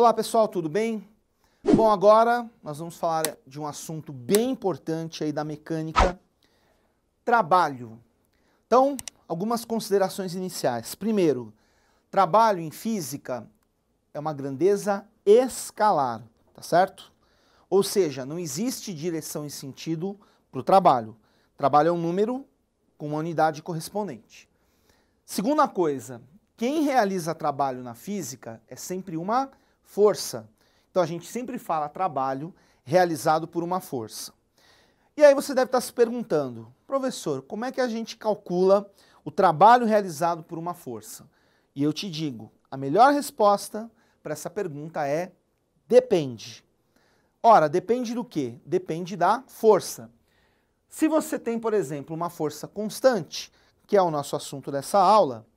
Olá pessoal, tudo bem? Bom, agora nós vamos falar de um assunto bem importante aí da mecânica, trabalho. Então, algumas considerações iniciais. Primeiro, trabalho em física é uma grandeza escalar, tá certo? Ou seja, não existe direção e sentido para o trabalho. Trabalho é um número com uma unidade correspondente. Segunda coisa, quem realiza trabalho na física é sempre uma força. Então a gente sempre fala trabalho realizado por uma força. E aí você deve estar se perguntando, professor, como é que a gente calcula o trabalho realizado por uma força? E eu te digo, a melhor resposta para essa pergunta é depende. Ora, depende do quê? Depende da força. Se você tem, por exemplo, uma força constante, que é o nosso assunto dessa aula,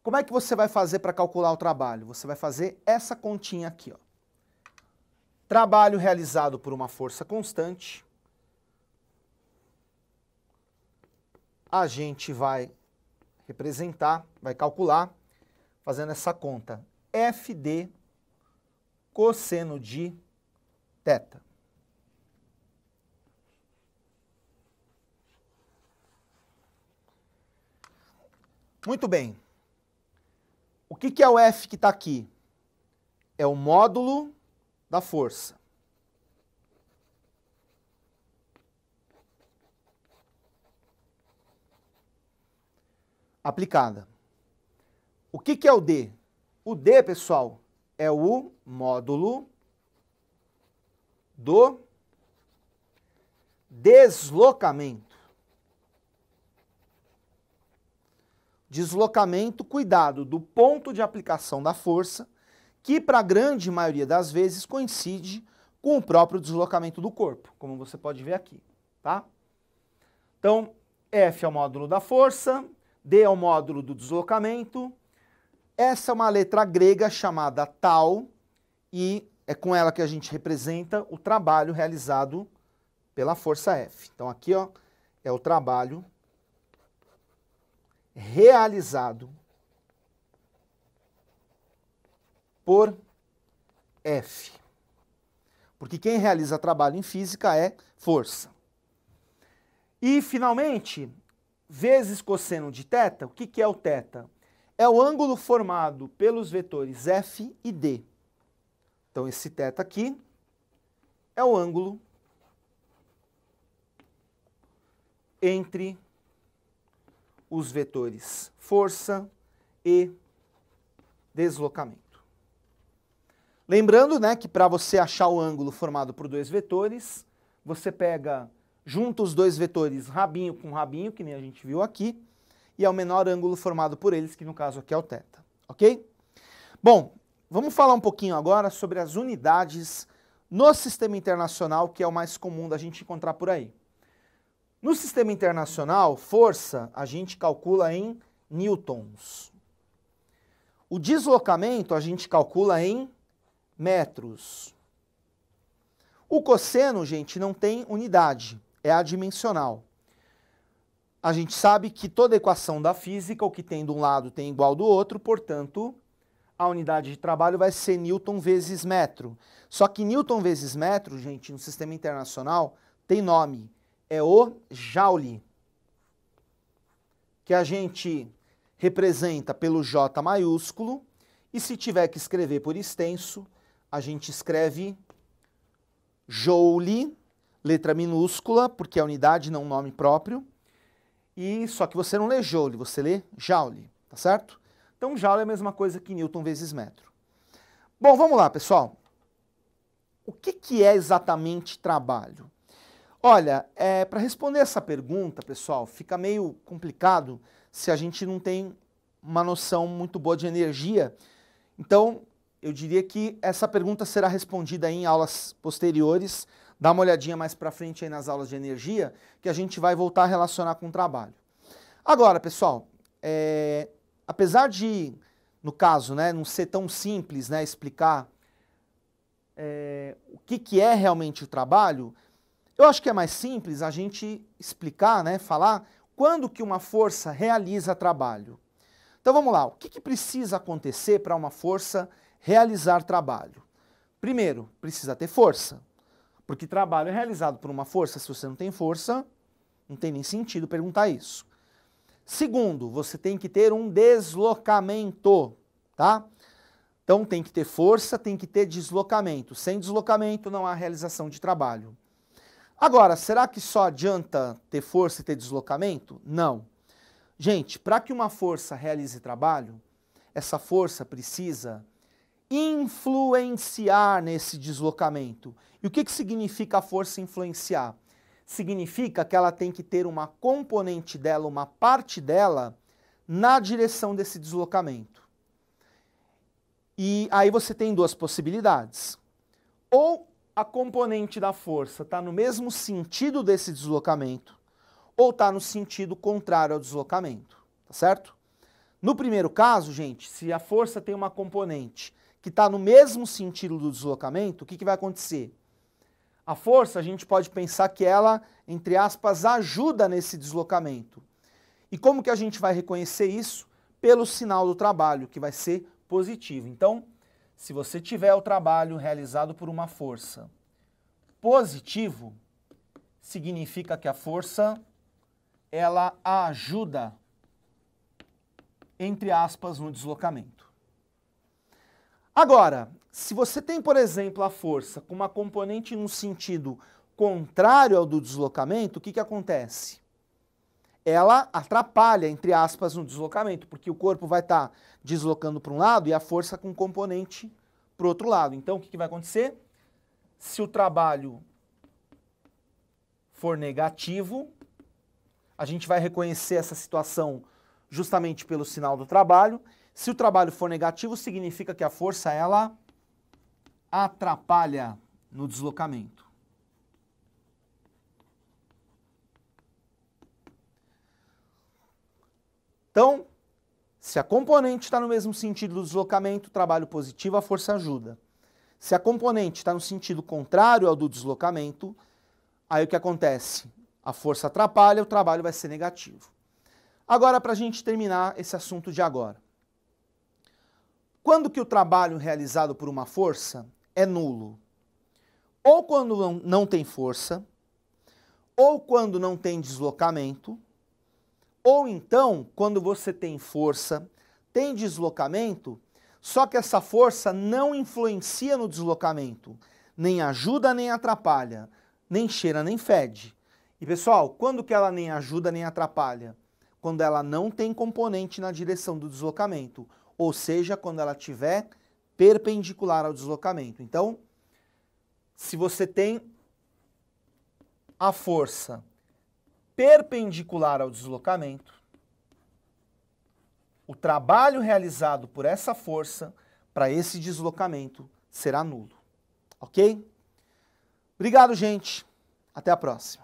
como é que você vai fazer para calcular o trabalho? Você vai fazer essa continha aqui, ó. Trabalho realizado por uma força constante. A gente vai representar, vai calcular, fazendo essa conta. FD cosseno de θ. Muito bem. O que é o F que está aqui? É o módulo da força. Aplicada. O que é o D? O D, pessoal, é o módulo do deslocamento. Deslocamento, cuidado, do ponto de aplicação da força, que para a grande maioria das vezes coincide com o próprio deslocamento do corpo, como você pode ver aqui, tá? Então, F é o módulo da força, D é o módulo do deslocamento. Essa é uma letra grega chamada tau e é com ela que a gente representa o trabalho realizado pela força F. Então aqui, ó, é o trabalho realizado por F. Porque quem realiza trabalho em física é força. E, finalmente, vezes cosseno de θ, o que é o θ? É o ângulo formado pelos vetores F e D. Então, esse θ aqui é o ângulo entre os vetores força e deslocamento. Lembrando, né, que para você achar o ângulo formado por dois vetores, você pega, junta os dois vetores rabinho com rabinho, que nem a gente viu aqui, e é o menor ângulo formado por eles, que no caso aqui é o θ, ok? Bom, vamos falar um pouquinho agora sobre as unidades no sistema internacional, que é o mais comum da gente encontrar por aí. No sistema internacional, força a gente calcula em newtons. O deslocamento a gente calcula em metros. O cosseno, gente, não tem unidade, é adimensional. A gente sabe que toda equação da física, o que tem de um lado tem igual do outro, portanto, a unidade de trabalho vai ser newton vezes metro. Só que newton vezes metro, gente, no sistema internacional, tem nome. É o joule, que a gente representa pelo J maiúsculo, e se tiver que escrever por extenso, a gente escreve joule, letra minúscula, porque é unidade, não nome próprio, e só que você não lê joule, você lê joule, tá certo? Então, joule é a mesma coisa que newton vezes metro. Bom, vamos lá, pessoal. O que é exatamente trabalho? Olha, para responder essa pergunta, pessoal, fica meio complicado se a gente não tem uma noção muito boa de energia. Então, eu diria que essa pergunta será respondida em aulas posteriores. Dá uma olhadinha mais para frente aí nas aulas de energia, que a gente vai voltar a relacionar com o trabalho. Agora, pessoal, apesar de, no caso, né, não ser tão simples, né, explicar o que é realmente o trabalho, eu acho que é mais simples a gente explicar, né, falar quando que uma força realiza trabalho. Então vamos lá, o que precisa acontecer para uma força realizar trabalho? Primeiro, precisa ter força, porque trabalho é realizado por uma força. Se você não tem força, não tem nem sentido perguntar isso. Segundo, você tem que ter um deslocamento, tá? Então tem que ter força, tem que ter deslocamento. Sem deslocamento não há realização de trabalho. Agora, será que só adianta ter força e ter deslocamento? Não. Gente, para que uma força realize trabalho, essa força precisa influenciar nesse deslocamento. E o que significa a força influenciar? Significa que ela tem que ter uma componente dela, uma parte dela, na direção desse deslocamento. E aí você tem duas possibilidades. Ou a componente da força está no mesmo sentido desse deslocamento, ou está no sentido contrário ao deslocamento, tá certo? No primeiro caso, gente, se a força tem uma componente que está no mesmo sentido do deslocamento, o que vai acontecer? A força, a gente pode pensar que ela, entre aspas, ajuda nesse deslocamento. E como que a gente vai reconhecer isso? Pelo sinal do trabalho, que vai ser positivo. Então, se você tiver o trabalho realizado por uma força positivo, significa que a força, ela ajuda, entre aspas, no deslocamento. Agora, se você tem, por exemplo, a força com uma componente no sentido contrário ao do deslocamento, o que acontece? Ela atrapalha, entre aspas, no deslocamento, porque o corpo vai estar deslocando para um lado e a força com componente para o outro lado. Então, o que vai acontecer? Se o trabalho for negativo, a gente vai reconhecer essa situação justamente pelo sinal do trabalho. Se o trabalho for negativo, significa que a força, ela atrapalha no deslocamento. Então, se a componente está no mesmo sentido do deslocamento, trabalho positivo, a força ajuda. Se a componente está no sentido contrário ao do deslocamento, aí o que acontece? A força atrapalha, o trabalho vai ser negativo. Agora, para a gente terminar esse assunto de agora. Quando que o trabalho realizado por uma força é nulo? Ou quando não tem força, ou quando não tem deslocamento, ou então, quando você tem força, tem deslocamento, só que essa força não influencia no deslocamento, nem ajuda nem atrapalha, nem cheira nem fede. E pessoal, quando que ela nem ajuda nem atrapalha? Quando ela não tem componente na direção do deslocamento, ou seja, quando ela estiver perpendicular ao deslocamento. Então, se você tem a força perpendicular ao deslocamento, o trabalho realizado por essa força para esse deslocamento será nulo. Ok? Obrigado, gente. Até a próxima.